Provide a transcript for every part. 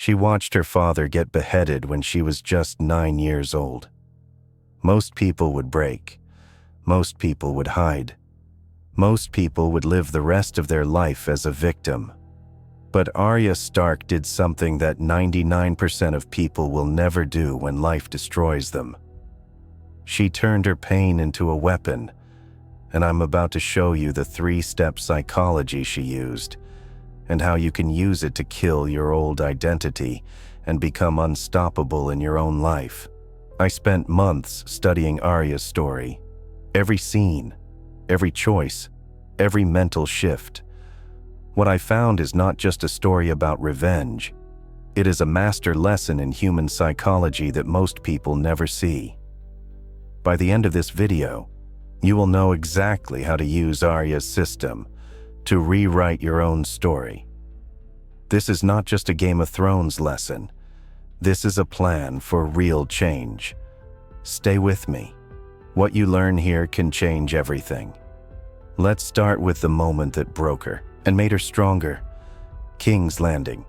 She watched her father get beheaded when she was just 9 years old. Most people would break. Most people would hide. Most people would live the rest of their life as a victim. But Arya Stark did something that 99% of people will never do when life destroys them. She turned her pain into a weapon, and I'm about to show you the 3-step psychology she used, and how you can use it to kill your old identity and become unstoppable in your own life. I spent months studying Arya's story. Every scene, every choice, every mental shift. What I found is not just a story about revenge. It is a master lesson in human psychology that most people never see. By the end of this video, you will know exactly how to use Arya's system to rewrite your own story. This is not just a Game of Thrones lesson. This is a plan for real change. Stay with me. What you learn here can change everything. Let's start with the moment that broke her and made her stronger. King's Landing.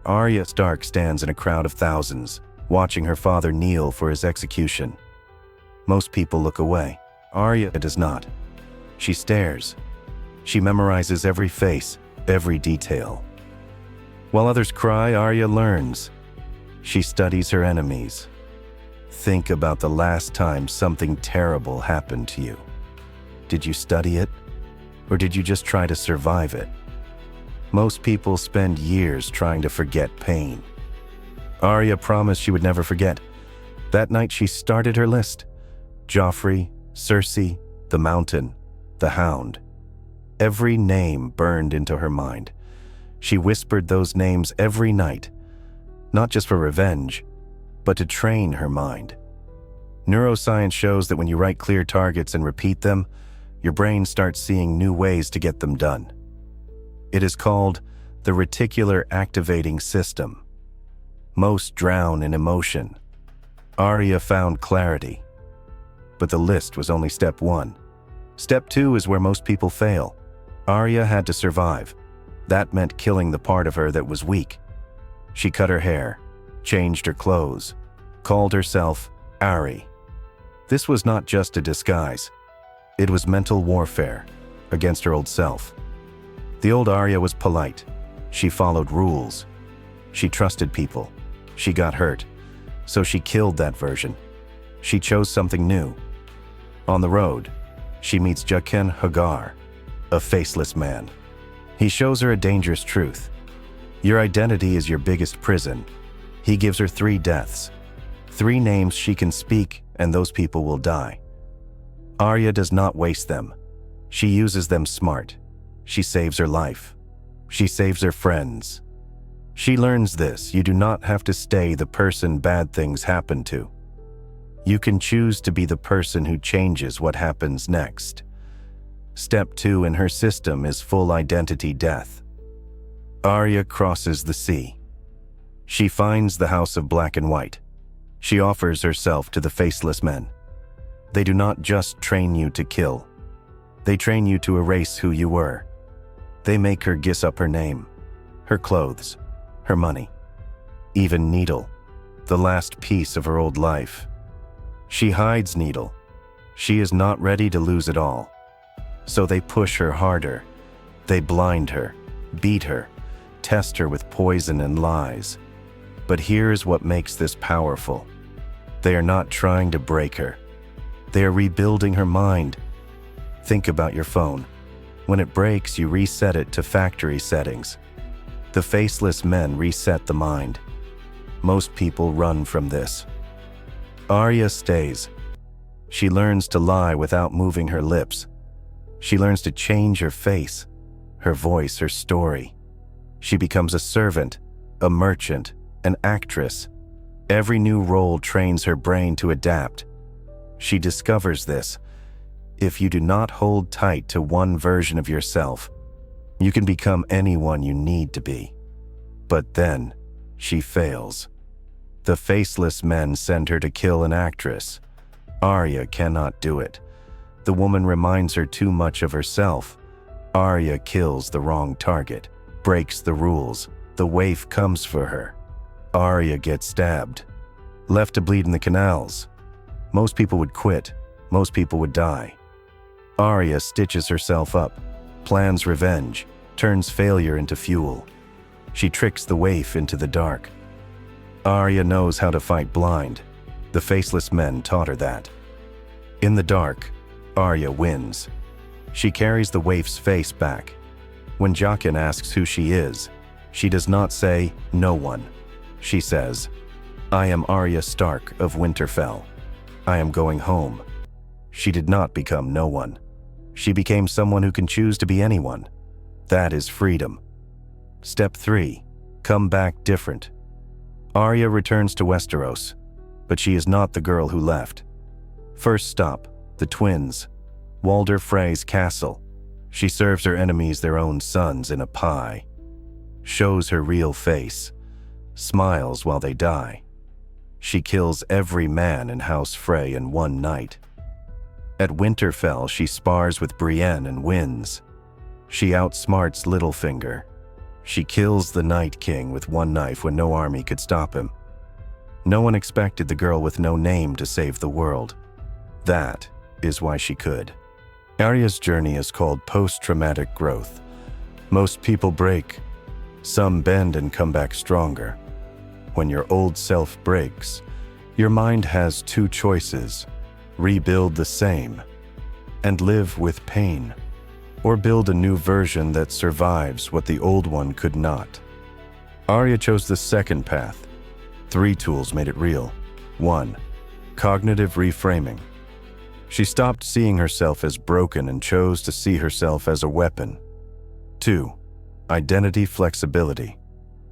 Arya Stark stands in a crowd of thousands, watching her father kneel for his execution. Most people look away. Arya does not. She stares. She memorizes every face, every detail. While others cry, Arya learns. She studies her enemies. Think about the last time something terrible happened to you. Did you study it? Or did you just try to survive it? Most people spend years trying to forget pain. Arya promised she would never forget. That night she started her list. Joffrey, Cersei, the Mountain, the Hound. Every name burned into her mind. She whispered those names every night, not just for revenge, but to train her mind. Neuroscience shows that when you write clear targets and repeat them, your brain starts seeing new ways to get them done. It is called the reticular activating system. Most drown in emotion. Arya found clarity. But the list was only step 1. Step 2 is where most people fail. Arya had to survive. That meant killing the part of her that was weak. She cut her hair, changed her clothes, called herself Ari. This was not just a disguise. It was mental warfare against her old self. The old Arya was polite. She followed rules. She trusted people. She got hurt. So she killed that version. She chose something new. On the road, she meets Jaqen Hagar, a faceless man. He shows her a dangerous truth. Your identity is your biggest prison. He gives her 3 deaths. 3 names she can speak, and those people will die. Arya does not waste them. She uses them smart. She saves her life. She saves her friends. She learns this: you do not have to stay the person bad things happen to. You can choose to be the person who changes what happens next. Step 2 in her system is full identity death. Arya crosses the sea. She finds the House of Black and White. She offers herself to the faceless men. They do not just train you to kill. They train you to erase who you were. They make her giss up her name, her clothes, her money, even Needle, the last piece of her old life. She hides Needle. She is not ready to lose it all. So they push her harder. They blind her, beat her, test her with poison and lies. But here's what makes this powerful. They are not trying to break her. They are rebuilding her mind. Think about your phone. When it breaks, you reset it to factory settings. The faceless men reset the mind. Most people run from this. Arya stays. She learns to lie without moving her lips. She learns to change her face, her voice, her story. She becomes a servant, a merchant, an actress. Every new role trains her brain to adapt. She discovers this. If you do not hold tight to one version of yourself, you can become anyone you need to be. But then, she fails. The faceless men send her to kill an actress. Arya cannot do it. The woman reminds her too much of herself. Arya kills the wrong target, breaks the rules. The waif comes for her. Arya gets stabbed, left to bleed in the canals. Most people would quit. Most people would die. Arya stitches herself up, plans revenge, turns failure into fuel. She tricks the waif into the dark. Arya knows how to fight blind. The faceless men taught her that. In the dark, Arya wins. She carries the waif's face back. When Jaqen asks who she is, she does not say, "No one." She says, "I am Arya Stark of Winterfell. I am going home." She did not become no one. She became someone who can choose to be anyone. That is freedom. Step 3. Come back different. Arya returns to Westeros, but she is not the girl who left. First stop, the twins. Walder Frey's castle. She serves her enemies their own sons in a pie. Shows her real face. Smiles while they die. She kills every man in House Frey in one night. At Winterfell, she spars with Brienne and wins. She outsmarts Littlefinger. She kills the Night King with one knife when no army could stop him. No one expected the girl with no name to save the world. That is why she could. Arya's journey is called post-traumatic growth. Most people break. Some bend and come back stronger. When your old self breaks, your mind has two choices: rebuild the same and live with pain, or build a new version that survives what the old one could not. Arya chose the second path. 3 tools made it real. 1. Cognitive reframing. She stopped seeing herself as broken and chose to see herself as a weapon. 2. Identity flexibility.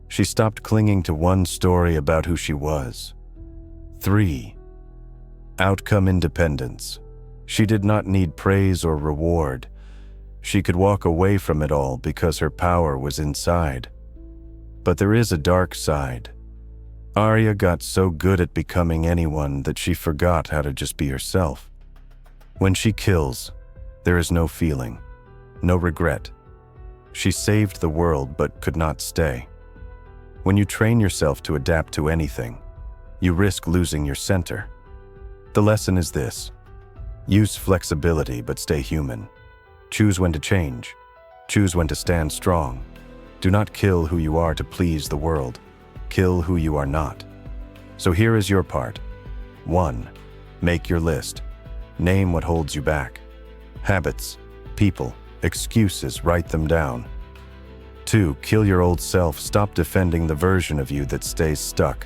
She stopped clinging to one story about who she was. 3. Outcome independence. She did not need praise or reward. She could walk away from it all because her power was inside. But there is a dark side. Arya got so good at becoming anyone that she forgot how to just be herself. When she kills, there is no feeling, no regret. She saved the world but could not stay. When you train yourself to adapt to anything, you risk losing your center. The lesson is this: use flexibility but stay human. Choose when to change. Choose when to stand strong. Do not kill who you are to please the world. Kill who you are not. So here is your part. 1. Make your list. Name what holds you back. Habits, people, excuses, write them down. 2. Kill your old self. Stop defending the version of you that stays stuck.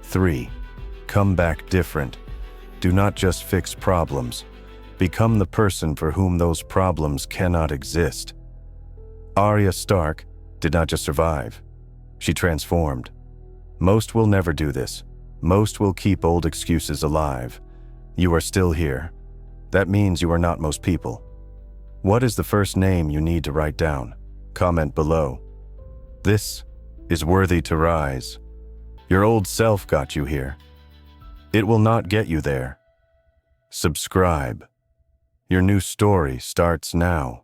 3. Come back different. Do not just fix problems. Become the person for whom those problems cannot exist. Arya Stark did not just survive. She transformed. Most will never do this. Most will keep old excuses alive. You are still here. That means you are not most people. What is the first name you need to write down? Comment below. This is worthy to rise. Your old self got you here. It will not get you there. Subscribe. Your new story starts now.